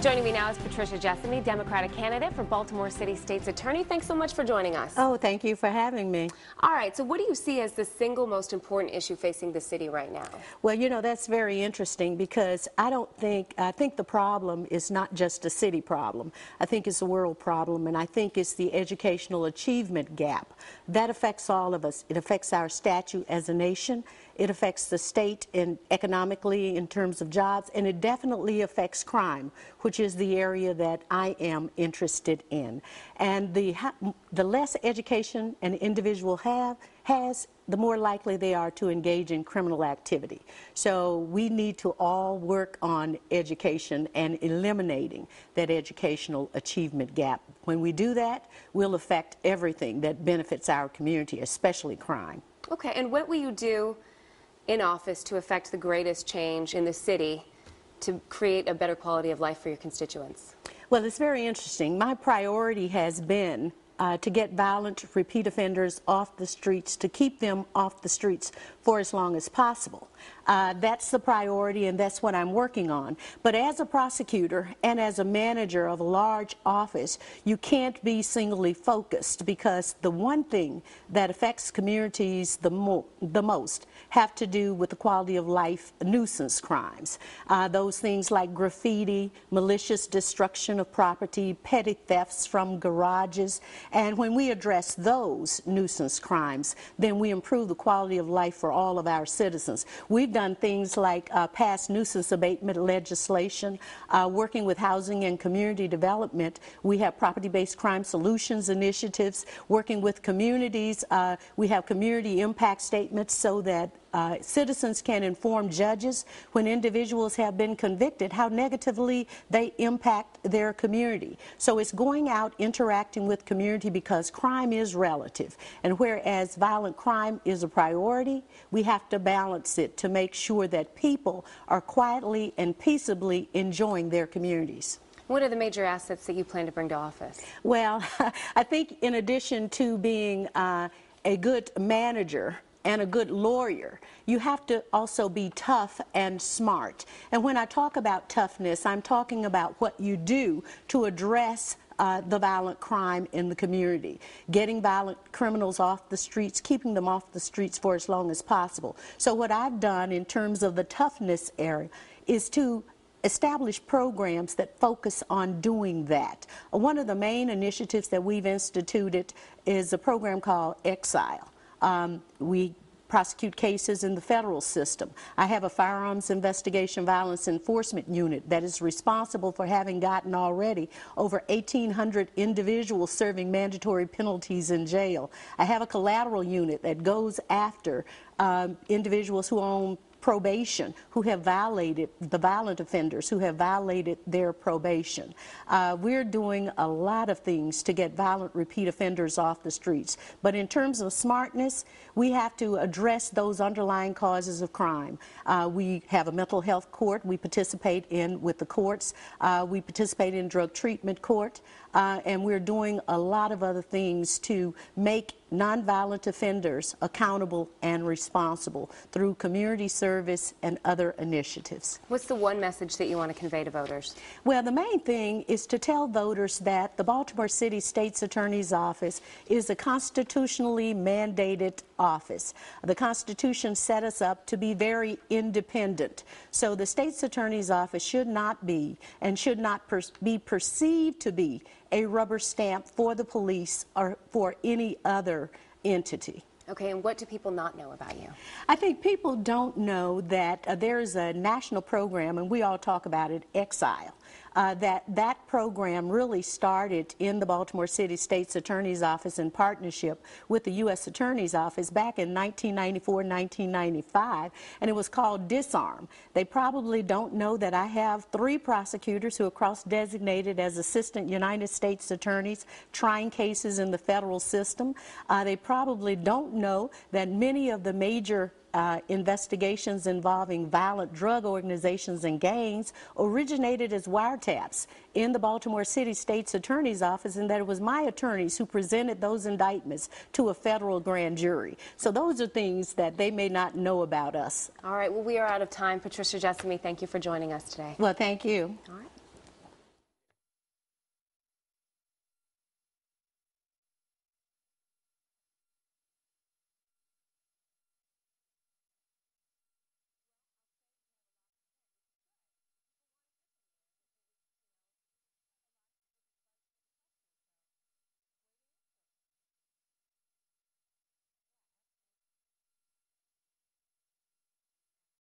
Joining me now is Patricia Jessamy, Democratic candidate for Baltimore City State's Attorney. Thanks so much for joining us. Oh, thank you for having me. All right, so what do you see as the single most important issue facing the city right now? Well, you know, that's very interesting because I think the problem is not just a city problem. I think it's a world problem, and I think it's the educational achievement gap. That affects all of us. It affects our statute as a nation. It affects the state economically in terms of jobs, and it definitely affects crime, which is the area that I am interested in. And the less education an individual has, the more likely they are to engage in criminal activity. So we need to all work on education and eliminating that educational achievement gap. When we do that, we'll affect everything that benefits our community, especially crime. Okay, and what will you do in office to affect the greatest change in the city to create a better quality of life for your constituents? Well, it's very interesting. My priority has been to get violent repeat offenders off the streets, to keep them off the streets for as long as possible. That's the priority, and that's what I'm working on. But as a prosecutor and as a manager of a large office, you can't be singly focused, because the one thing that affects communities the most have to do with the quality of life nuisance crimes. Those things like graffiti, malicious destruction of property, petty thefts from garages. And when we address those nuisance crimes, then we improve the quality of life for all of our citizens. We've done things like pass nuisance abatement legislation, working with housing and community development. We have property-based crime solutions initiatives, working with communities. We have community impact statements so that citizens can inform judges when individuals have been convicted how negatively they impact their community. So it's going out, interacting with community, because crime is relative. And whereas violent crime is a priority, we have to balance it to make sure that people are quietly and peaceably enjoying their communities. What are the major assets that you plan to bring to office? Well, I think in addition to being a good manager and a good lawyer, you have to also be tough and smart. And when I talk about toughness, I'm talking about what you do to address the violent crime in the community, getting violent criminals off the streets, keeping them off the streets for as long as possible. So what I've done in terms of the toughness area is to establish programs that focus on doing that. One of the main initiatives that we've instituted is a program called Exile. We prosecute cases in the federal system. I have a firearms investigation violence enforcement unit that is responsible for having gotten already over 1,800 individuals serving mandatory penalties in jail. I have a collateral unit that goes after individuals who are on probation, who have violated, the violent offenders who have violated their probation. We're doing a lot of things to get violent repeat offenders off the streets. But in terms of smartness, we have to address those underlying causes of crime. We have a mental health court we participate in with the courts. We participate in drug treatment court. And we're doing a lot of other things to make nonviolent offenders accountable and responsible through community service and other initiatives. What's the one message that you want to convey to voters? Well, the main thing is to tell voters that the Baltimore City State's Attorney's Office is a constitutionally mandated office. The Constitution set us up to be very independent. So the State's Attorney's Office should not be and should not be perceived to be a rubber stamp for the police or for any other entity. Okay, and what do people not know about you? I think people don't know that there's a national program, and we all talk about it, Exile. That program really started in the Baltimore City State's Attorney's Office in partnership with the U.S. Attorney's Office back in 1994, 1995, and it was called Disarm. They probably don't know that I have 3 prosecutors who are cross-designated as Assistant United States Attorneys trying cases in the federal system. They probably don't know that many of the major investigations involving violent drug organizations and gangs originated as wiretaps in the Baltimore City State's Attorney's Office, and that it was my attorneys who presented those indictments to a federal grand jury. So those are things that they may not know about us. All right, well, we are out of time. Patricia Jessamy, thank you for joining us today. Well, thank you. All right.